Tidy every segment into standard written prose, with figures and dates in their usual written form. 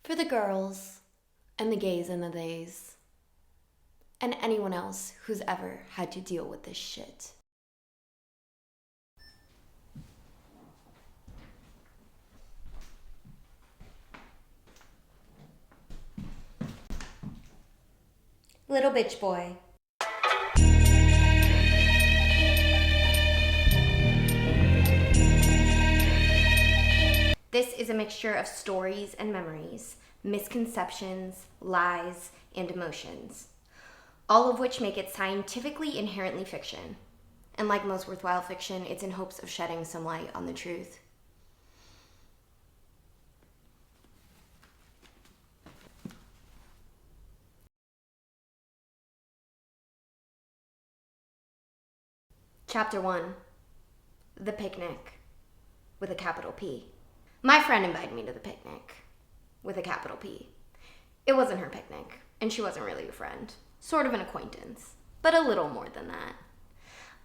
For the girls, and the gays and the theys, and anyone else who's ever had to deal with this shit. Little bitch boy. This is a mixture of stories and memories, misconceptions, lies, and emotions, all of which make it scientifically inherently fiction. And like most worthwhile fiction, it's in hopes of shedding some light on the truth. Chapter 1. The Picnic, with a capital P. My friend invited me to the picnic, with a capital P. It wasn't her picnic, and she wasn't really a friend. Sort of an acquaintance, but a little more than that.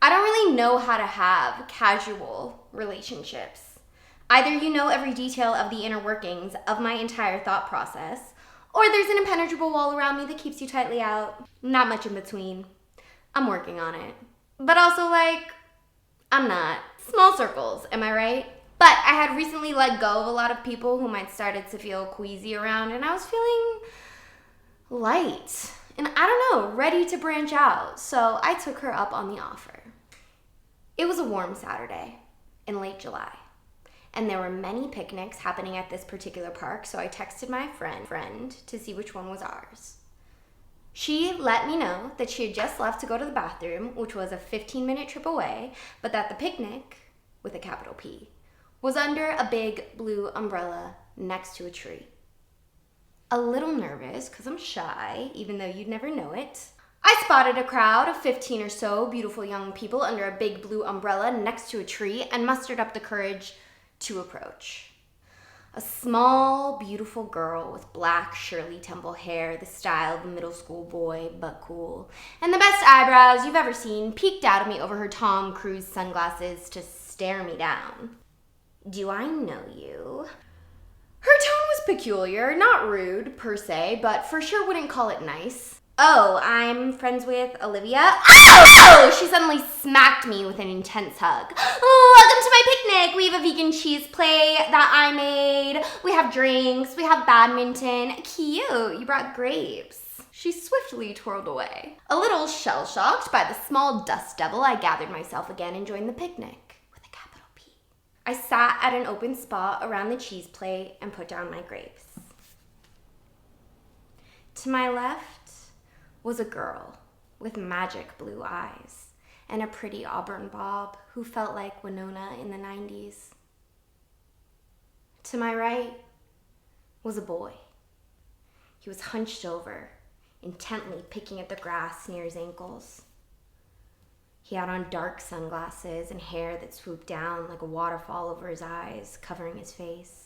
I don't really know how to have casual relationships. Either you know every detail of the inner workings of my entire thought process, or there's an impenetrable wall around me that keeps you tightly out. Not much in between. I'm working on it. But also, I'm not. Small circles, am I right? But I had recently let go of a lot of people whom I'd started to feel queasy around, and I was feeling light. And I don't know, ready to branch out. So I took her up on the offer. It was a warm Saturday in late July, and there were many picnics happening at this particular park, so I texted my friend to see which one was ours. She let me know that she had just left to go to the bathroom, which was a 15-minute trip away, but that the picnic, with a capital P, was under a big blue umbrella next to a tree. A little nervous, because I'm shy, even though you'd never know it, I spotted a crowd of 15 or so beautiful young people under a big blue umbrella next to a tree and mustered up the courage to approach. A small, beautiful girl with black Shirley Temple hair, the style of a middle school boy, but cool, and the best eyebrows you've ever seen, peeked out at me over her Tom Cruise sunglasses to stare me down. Do I know you? Her tone was peculiar, not rude per se, but for sure wouldn't call it nice. Oh, I'm friends with Olivia. Oh! She suddenly smacked me with an intense hug. Oh, welcome to my picnic. We have a vegan cheese plate that I made. We have drinks. We have badminton. Cute. You brought grapes. She swiftly twirled away. A little shell-shocked by the small dust devil, I gathered myself again and joined the picnic, with a capital P. I sat at an open spot around the cheese plate and put down my grapes. To my left was a girl with magic blue eyes and a pretty auburn bob who felt like Winona in the 90s. To my right was a boy. He was hunched over, intently picking at the grass near his ankles. He had on dark sunglasses and hair that swooped down like a waterfall over his eyes, covering his face.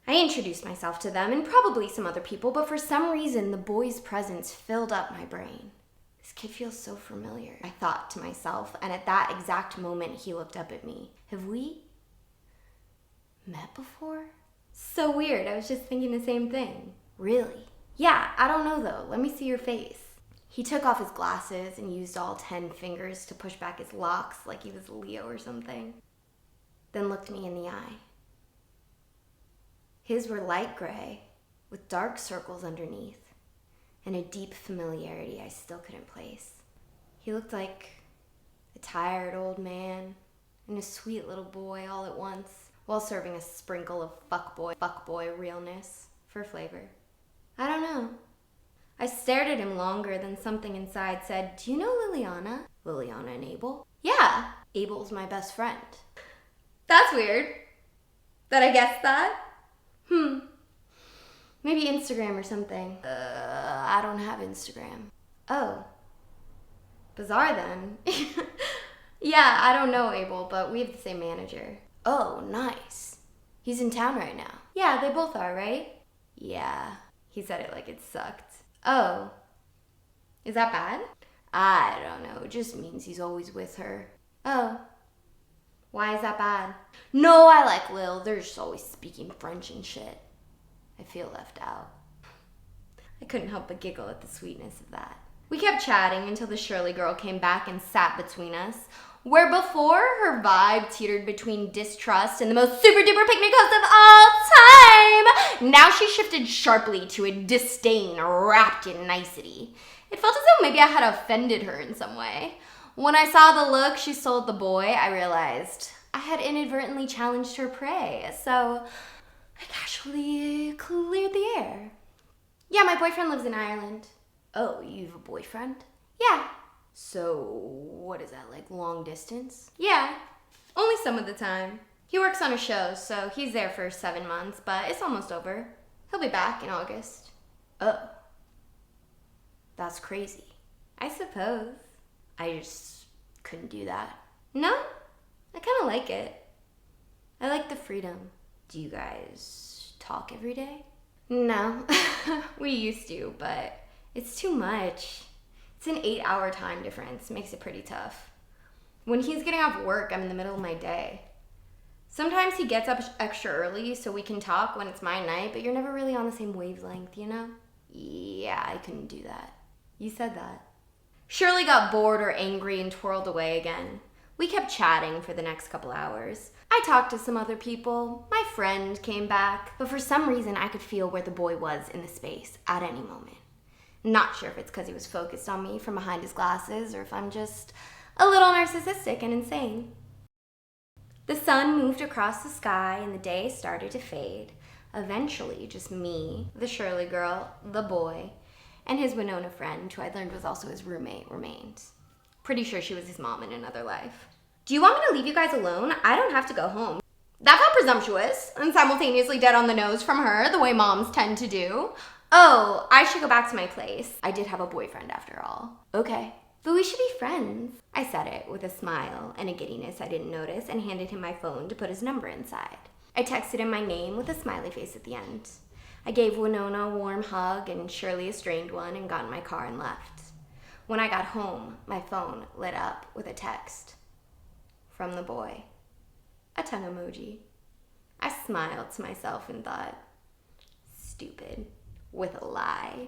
I introduced myself to them and probably some other people, but for some reason the boy's presence filled up my brain. This kid feels so familiar, I thought to myself, and at that exact moment he looked up at me. Have we met before? So weird, I was just thinking the same thing. Really? Yeah, I don't know though. Let me see your face. He took off his glasses and used all 10 fingers to push back his locks like he was Leo or something. Then looked me in the eye. His were light gray, with dark circles underneath, and a deep familiarity I still couldn't place. He looked like a tired old man and a sweet little boy all at once, while serving a sprinkle of fuckboy realness for flavor. I don't know. I stared at him longer than something inside said, "Do you know Liliana?" Liliana and Abel? Yeah, Abel's my best friend. That's weird that I guessed that. Maybe Instagram or something. I don't have Instagram. Oh. Bizarre then. Yeah, I don't know Abel, but we have the same manager. Oh, nice. He's in town right now. Yeah, they both are, right? Yeah. He said it like it sucked. Oh. Is that bad? I don't know. It just means he's always with her. Oh. Why is that bad? No, I like Lil. They're just always speaking French and shit. I feel left out. I couldn't help but giggle at the sweetness of that. We kept chatting until the Shirley girl came back and sat between us, where before her vibe teetered between distrust and the most super duper picnic host of all time, now she shifted sharply to a disdain wrapped in nicety. It felt as though maybe I had offended her in some way. When I saw the look she sold the boy, I realized I had inadvertently challenged her prey, so I casually cleared the air. Yeah, my boyfriend lives in Ireland. Oh, you have a boyfriend? Yeah. So, what is that, like long distance? Yeah, only some of the time. He works on a show, so he's there for 7 months, but it's almost over. He'll be back in August. Oh. That's crazy. I suppose. I just couldn't do that. No? I kind of like it. I like the freedom. Do you guys talk every day? No. We used to, but it's too much. It's an 8-hour time difference. Makes it pretty tough. When he's getting off work, I'm in the middle of my day. Sometimes he gets up extra early so we can talk when it's my night, but you're never really on the same wavelength, you know? Yeah, I couldn't do that. You said that. Shirley got bored or angry and twirled away again. We kept chatting for the next couple hours. I talked to some other people. My friend came back, but for some reason I could feel where the boy was in the space at any moment. Not sure if it's because he was focused on me from behind his glasses or if I'm just a little narcissistic and insane. The sun moved across the sky and the day started to fade. Eventually, just me, the Shirley girl, the boy, and his Winona friend, who I learned was also his roommate, remained. Pretty sure she was his mom in another life. Do you want me to leave you guys alone? I don't have to go home. That felt presumptuous and simultaneously dead on the nose from her, the way moms tend to do. Oh, I should go back to my place. I did have a boyfriend after all. Okay. But we should be friends. I said it with a smile and a giddiness I didn't notice and handed him my phone to put his number inside. I texted him my name with a smiley face at the end. I gave Winona a warm hug and Shirley a strained one and got in my car and left. When I got home, my phone lit up with a text. From the boy. A tongue emoji. I smiled to myself and thought, stupid, with a lie.